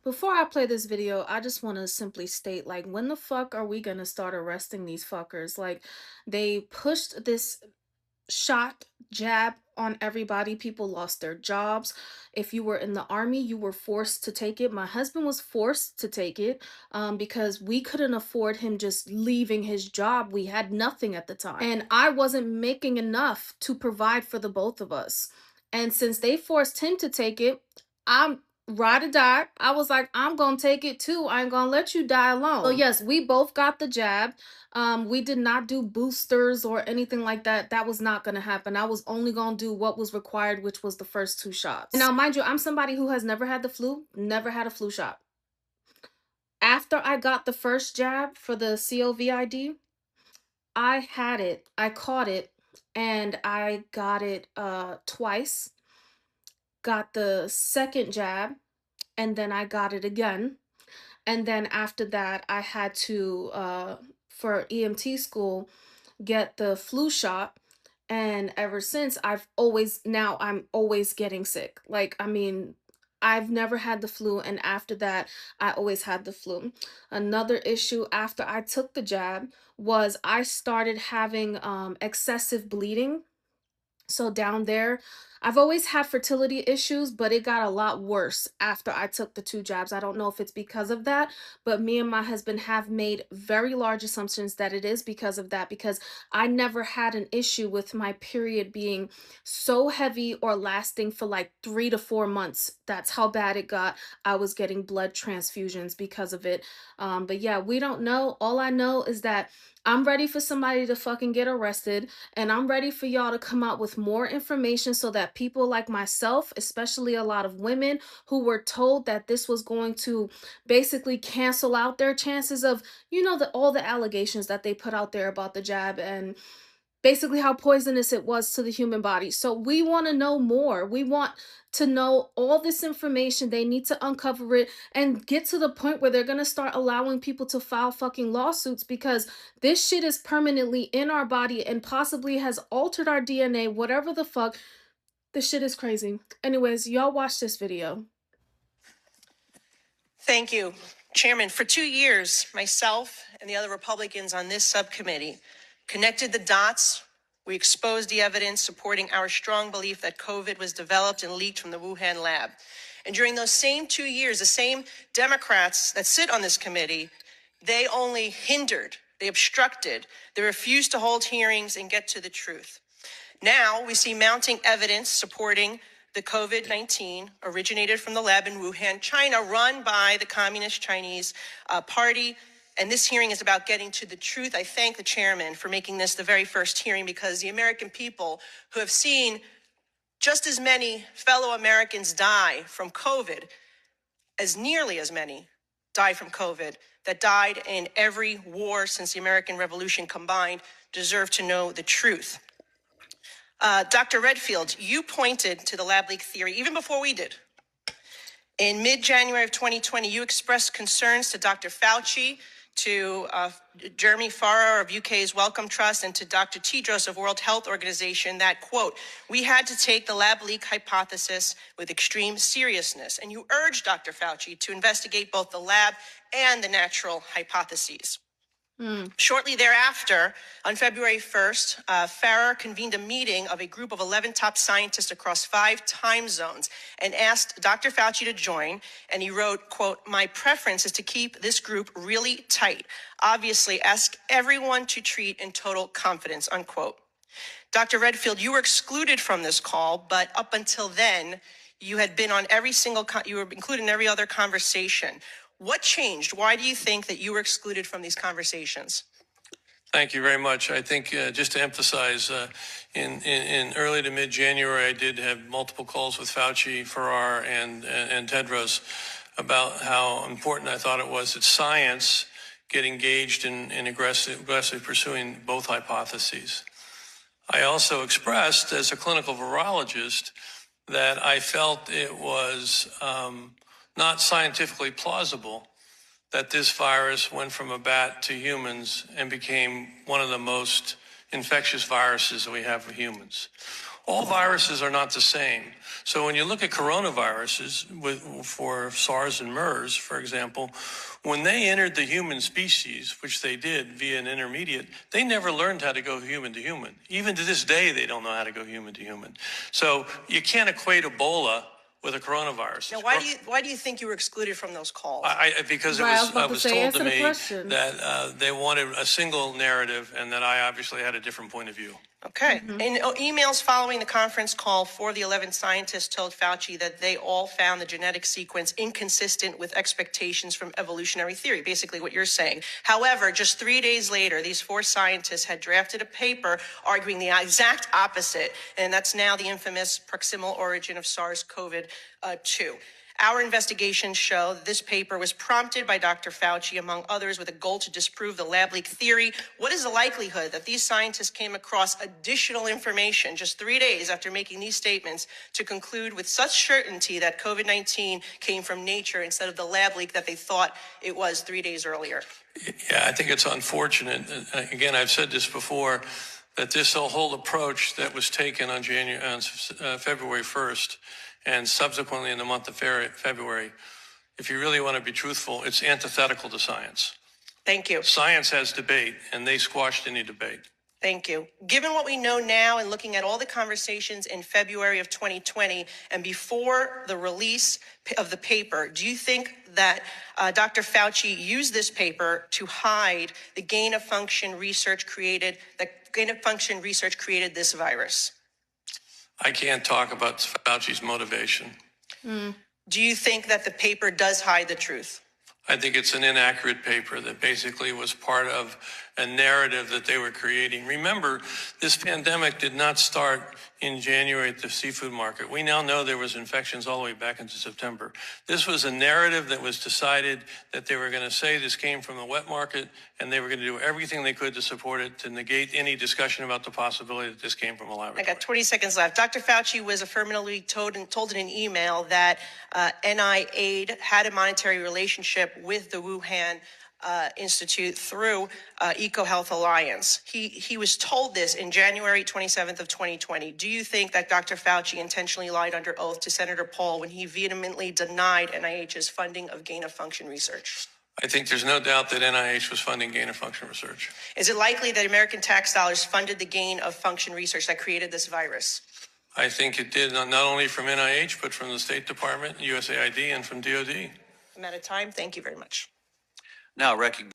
Before I play this video, I just want to simply state, like, when the fuck are we gonna start arresting these fuckers? Like, they pushed this shot jab on everybody. People lost their jobs. If you were in the army, you were forced to take it. My husband was forced to take it because we couldn't afford him just leaving his job. We had nothing at the time, and I wasn't making enough to provide for the both of us. And since they forced him to take it, I'm ride or die. I was like, I'm gonna take it too. I ain't gonna let you die alone. So yes, we both got the jab. We did not do boosters or anything like that. That was not going to happen. I was only going to do what was required, which was the first two shots. And now, mind you, I'm somebody who has never had the flu, never had a flu shot. After I got the first jab for the COVID, I had it, I caught it, and I got it twice. Got the second jab, and then I got it again. And then after that, I had to, for EMT school, get the flu shot. And ever since, I'm always getting sick. Like, I mean, I've never had the flu. And after that, I always had the flu. Another issue after I took the jab was I started having excessive bleeding. So down there, I've always had fertility issues, but it got a lot worse after I took the two jabs. I don't know if it's because of that, but me and my husband have made very large assumptions that it is because of that, because I never had an issue with my period being so heavy or lasting for like 3 to 4 months. That's how bad it got. I was getting blood transfusions because of it. But yeah, we don't know. All I know is that I'm ready for somebody to fucking get arrested, and I'm ready for y'all to come out with more information so that people like myself, especially a lot of women who were told that this was going to basically cancel out their chances of, all the allegations that they put out there about the jab and basically how poisonous it was to the human body. So we want to know more. We want to know all this information. They need to uncover it and get to the point where they're going to start allowing people to file fucking lawsuits, because this shit is permanently in our body and possibly has altered our DNA, whatever the fuck. This shit is crazy. Anyways, y'all watch this video. Thank you, Chairman. For 2 years, myself and the other Republicans on this subcommittee connected the dots. We exposed the evidence supporting our strong belief that COVID was developed and leaked from the Wuhan lab. And during those same 2 years, the same Democrats that sit on this committee, they only hindered, they obstructed, they refused to hold hearings and get to the truth. Now we see mounting evidence supporting the COVID-19 originated from the lab in Wuhan, China, run by the Communist Chinese Party. And this hearing is about getting to the truth. I thank the chairman for making this the very first hearing, because the American people who have seen just as many fellow Americans die from COVID, as nearly as many die from COVID that died in every war since the American Revolution combined, deserve to know the truth. Dr. Redfield, you pointed to the lab leak theory even before we did. In mid-January of 2020, you expressed concerns to Dr. Fauci, to Jeremy Farrar of UK's Wellcome Trust, and to Dr. Tedros of World Health Organization that, quote, we had to take the lab leak hypothesis with extreme seriousness. And you urged Dr. Fauci to investigate both the lab and the natural hypotheses. Shortly thereafter, on February 1st, Farrar convened a meeting of a group of 11 top scientists across 5 time zones and asked Dr. Fauci to join. And he wrote, quote, my preference is to keep this group really tight. Obviously, ask everyone to treat in total confidence, unquote. Dr. Redfield, you were excluded from this call, but up until then, you had been on you were included in every other conversation. What changed? Why do you think that you were excluded from these conversations? Thank you very much. I think just to emphasize, in early to mid-January, I did have multiple calls with Fauci, Farrar, and Tedros about how important I thought it was that science get engaged in aggressively pursuing both hypotheses. I also expressed, as a clinical virologist, that I felt it was not scientifically plausible that this virus went from a bat to humans and became one of the most infectious viruses that we have for humans. All viruses are not the same. So when you look at coronaviruses for SARS and MERS, for example, when they entered the human species, which they did via an intermediate, they never learned how to go human to human. Even to this day, they don't know how to go human to human. So you can't equate Ebola with a coronavirus. Now, why do you think you were excluded from those calls? Because Right, I was I about to was say, told to answer the me question. that they wanted a single narrative and that I obviously had a different point of view. Okay. In emails following the conference call, 4 of the 11 scientists told Fauci that they all found the genetic sequence inconsistent with expectations from evolutionary theory, basically what you're saying. However, just 3 days later, these 4 scientists had drafted a paper arguing the exact opposite, and that's now the infamous proximal origin of SARS-CoV-2. Our investigations show that this paper was prompted by Dr. Fauci, among others, with a goal to disprove the lab leak theory. What is the likelihood that these scientists came across additional information just 3 days after making these statements to conclude with such certainty that COVID-19 came from nature instead of the lab leak that they thought it was 3 days earlier? Yeah, I think it's unfortunate. Again, I've said this before, that this whole approach that was taken on February 1st and subsequently in the month of February, if you really want to be truthful, it's antithetical to science. Thank you. Science has debate, and they squashed any debate. Thank you. Given what we know now and looking at all the conversations in February of 2020 and before the release of the paper, do you think that Dr. Fauci used this paper to hide the gain of function research created this virus? I can't talk about Fauci's motivation. Do you think that the paper does hide the truth? I think it's an inaccurate paper that basically was part of a narrative that they were creating. Remember, this pandemic did not start in January at the seafood market. We now know there was infections all the way back into September. This was a narrative that was decided that they were going to say this came from the wet market, and they were going to do everything they could to support it, to negate any discussion about the possibility that this came from a laboratory. I got 20 seconds left. Dr. Fauci was affirmatively told in an email that NIAID had a monetary relationship with the Wuhan Institute through EcoHealth Alliance. He was told this in January 27th of 2020. Do you think that Dr. Fauci intentionally lied under oath to Senator Paul when he vehemently denied NIH's funding of gain-of-function research? I think there's no doubt that NIH was funding gain-of-function research. Is it likely that American tax dollars funded the gain-of-function research that created this virus? I think it did, not only from NIH, but from the State Department, USAID, and from DOD. I'm out of time. Thank you very much. Now recognize